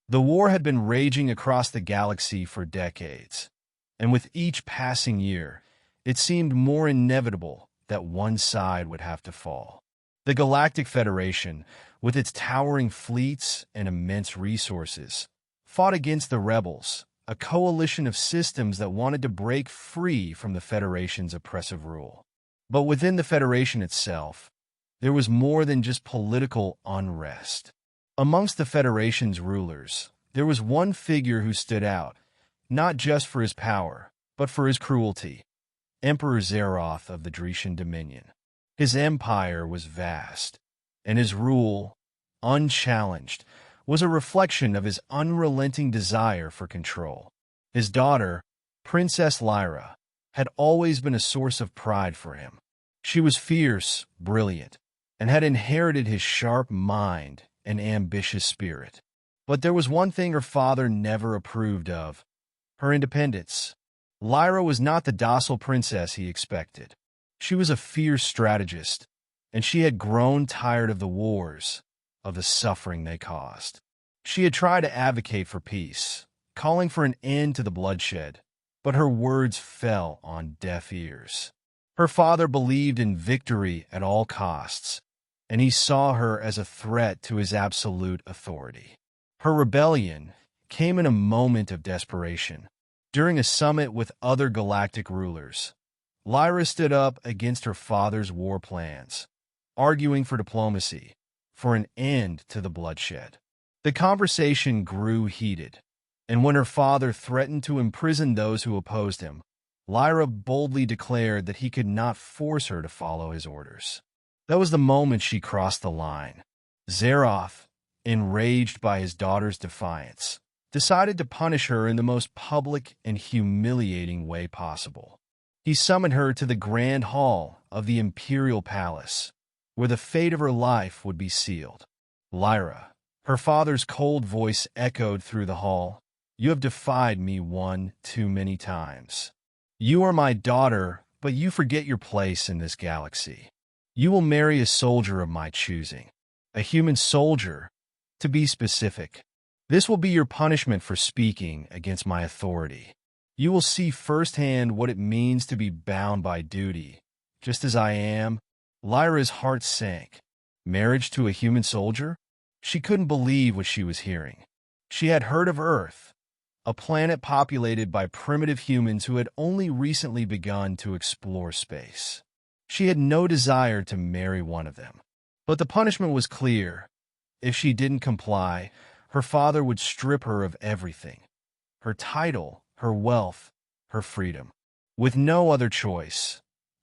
The war had been raging across the galaxy for decades, and with each passing year, it seemed more inevitable that one side would have to fall. The Galactic Federation, with its towering fleets and immense resources, fought against the rebels, a coalition of systems that wanted to break free from the Federation's oppressive rule. But within the Federation itself, there was more than just political unrest. Amongst the Federation's rulers, there was one figure who stood out, not just for his power, but for his cruelty: Emperor Zeroth of the Dretian Dominion. His empire was vast, and his rule, unchallenged, was a reflection of his unrelenting desire for control. His daughter, Princess Lyra, had always been a source of pride for him. She was fierce, brilliant, and had inherited his sharp mind and ambitious spirit. But there was one thing her father never approved of: her independence. Lyra was not the docile princess he expected. She was a fierce strategist, and she had grown tired of the wars, of the suffering they caused. She had tried to advocate for peace, calling for an end to the bloodshed, but her words fell on deaf ears. Her father believed in victory at all costs, and he saw her as a threat to his absolute authority. Her rebellion came in a moment of desperation. During a summit with other galactic rulers, Lyra stood up against her father's war plans, arguing for diplomacy, for an end to the bloodshed. The conversation grew heated, and when her father threatened to imprison those who opposed him, Lyra boldly declared that he could not force her to follow his orders. That was the moment she crossed the line. Zeroth, enraged by his daughter's defiance, decided to punish her in the most public and humiliating way possible. He summoned her to the Grand Hall of the Imperial Palace, where the fate of her life would be sealed. Lyra, her father's cold voice echoed through the hall, "You have defied me one too many times. You are my daughter, but you forget your place in this galaxy. You will marry a soldier of my choosing, a human soldier, to be specific. This will be your punishment for speaking against my authority. You will see firsthand what it means to be bound by duty, just as I am." Lyra's heart sank. Marriage to a human soldier? She couldn't believe what she was hearing. She had heard of Earth, a planet populated by primitive humans who had only recently begun to explore space. She had no desire to marry one of them. But the punishment was clear. If she didn't comply, her father would strip her of everything: her title, her wealth, her freedom. With no other choice,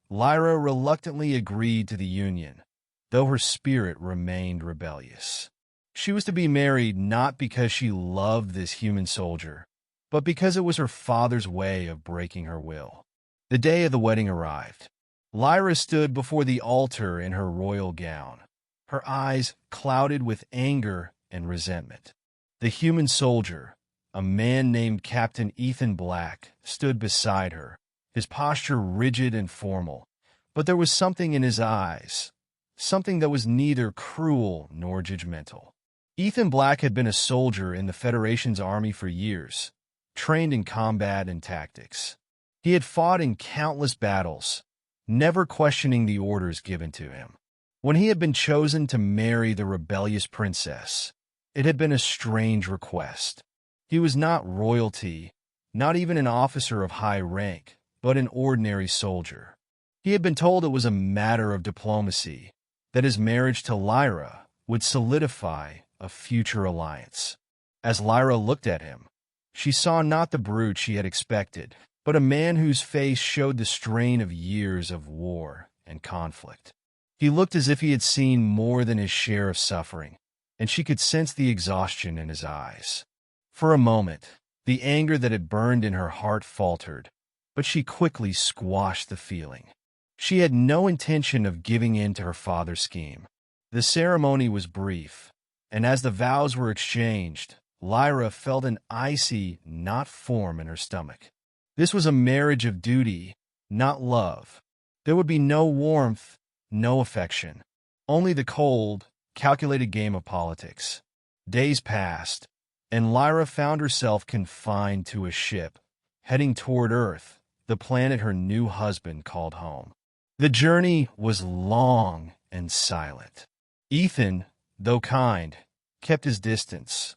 Lyra reluctantly agreed to the union, though her spirit remained rebellious. She was to be married not because she loved this human soldier, but because it was her father's way of breaking her will. The day of the wedding arrived. Lyra stood before the altar in her royal gown, her eyes clouded with anger and resentment. The human soldier, a man named Captain Ethan Black, stood beside her, his posture rigid and formal, but there was something in his eyes, something that was neither cruel nor judgmental. Ethan Black had been a soldier in the Federation's army for years, trained in combat and tactics. He had fought in countless battles, never questioning the orders given to him. When he had been chosen to marry the rebellious princess, it had been a strange request. He was not royalty, not even an officer of high rank, but an ordinary soldier. He had been told it was a matter of diplomacy, that his marriage to Lyra would solidify a future alliance. As Lyra looked at him, she saw not the brute she had expected, but a man whose face showed the strain of years of war and conflict. He looked as if he had seen more than his share of suffering, and she could sense the exhaustion in his eyes. For a moment, the anger that had burned in her heart faltered, but she quickly squashed the feeling. She had no intention of giving in to her father's scheme. The ceremony was brief, and as the vows were exchanged, Lyra felt an icy knot form in her stomach. This was a marriage of duty, not love. There would be no warmth, no affection, only the cold, calculated game of politics. Days passed, and Lyra found herself confined to a ship, heading toward Earth, the planet her new husband called home. The journey was long and silent. Ethan, though kind, kept his distance,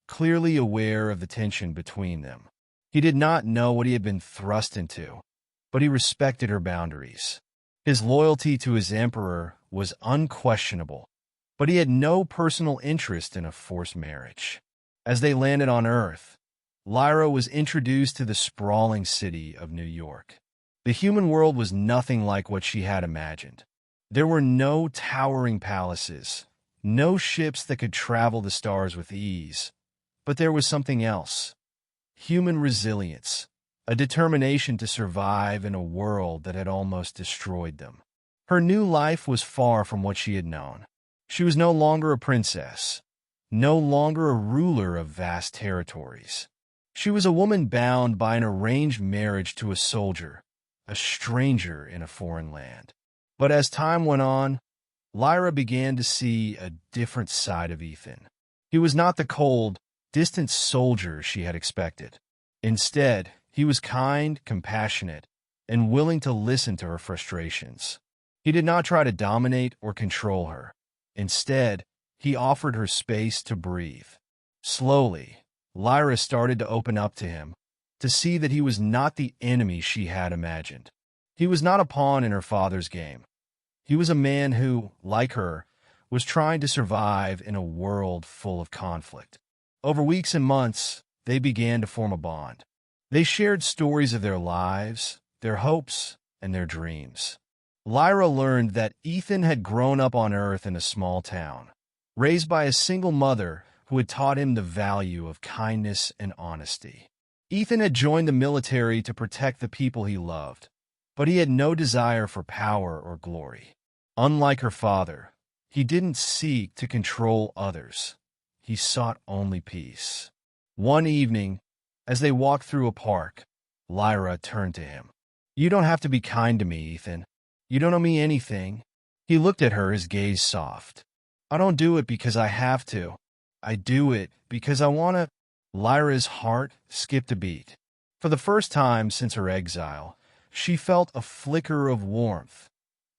clearly aware of the tension between them. He did not know what he had been thrust into, but he respected her boundaries. His loyalty to his emperor was unquestionable, but he had no personal interest in a forced marriage. As they landed on Earth, Lyra was introduced to the sprawling city of New York. The human world was nothing like what she had imagined. There were no towering palaces, no ships that could travel the stars with ease, but there was something else. Human resilience, a determination to survive in a world that had almost destroyed them. Her new life was far from what she had known. She was no longer a princess, no longer a ruler of vast territories. She was a woman bound by an arranged marriage to a soldier, a stranger in a foreign land. But as time went on, Lyra began to see a different side of Ethan. He was not the cold, distant soldier she had expected. Instead, he was kind, compassionate, and willing to listen to her frustrations. He did not try to dominate or control her. Instead, he offered her space to breathe. Slowly, Lyra started to open up to him, to see that he was not the enemy she had imagined. He was not a pawn in her father's game. He was a man who, like her, was trying to survive in a world full of conflict. Over weeks and months, they began to form a bond. They shared stories of their lives, their hopes, and their dreams. Lyra learned that Ethan had grown up on Earth in a small town, raised by a single mother who had taught him the value of kindness and honesty. Ethan had joined the military to protect the people he loved, but he had no desire for power or glory. Unlike her father, he didn't seek to control others. He sought only peace. One evening, as they walked through a park, Lyra turned to him. "You don't have to be kind to me, Ethan. You don't owe me anything." He looked at her, his gaze soft. "I don't do it because I have to. I do it because I want to." Lyra's heart skipped a beat. For the first time since her exile, she felt a flicker of warmth,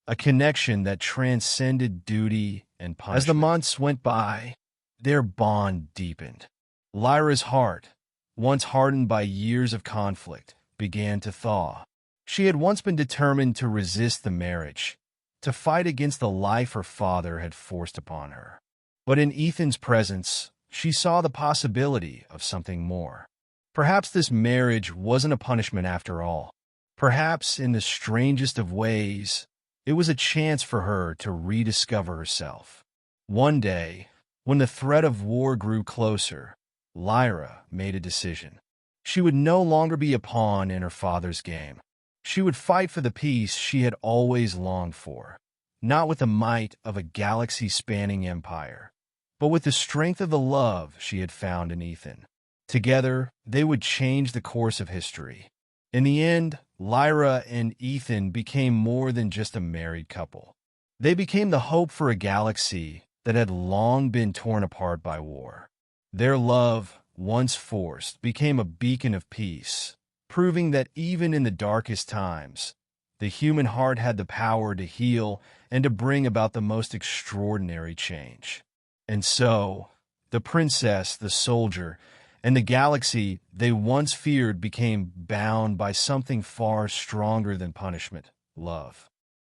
a connection that transcended duty and punishment. As the months went by, their bond deepened. Lyra's heart, once hardened by years of conflict, began to thaw. She had once been determined to resist the marriage, to fight against the life her father had forced upon her. But in Ethan's presence, she saw the possibility of something more. Perhaps this marriage wasn't a punishment after all. Perhaps, in the strangest of ways, it was a chance for her to rediscover herself. One day, when the threat of war grew closer, Lyra made a decision. She would no longer be a pawn in her father's game. She would fight for the peace she had always longed for, not with the might of a galaxy-spanning empire, but with the strength of the love she had found in Ethan. Together, they would change the course of history. In the end, Lyra and Ethan became more than just a married couple. They became the hope for a galaxy that had long been torn apart by war. Their love, once forced, became a beacon of peace, proving that even in the darkest times, the human heart had the power to heal and to bring about the most extraordinary change. And so, the princess, the soldier, and the galaxy they once feared became bound by something far stronger than punishment: love.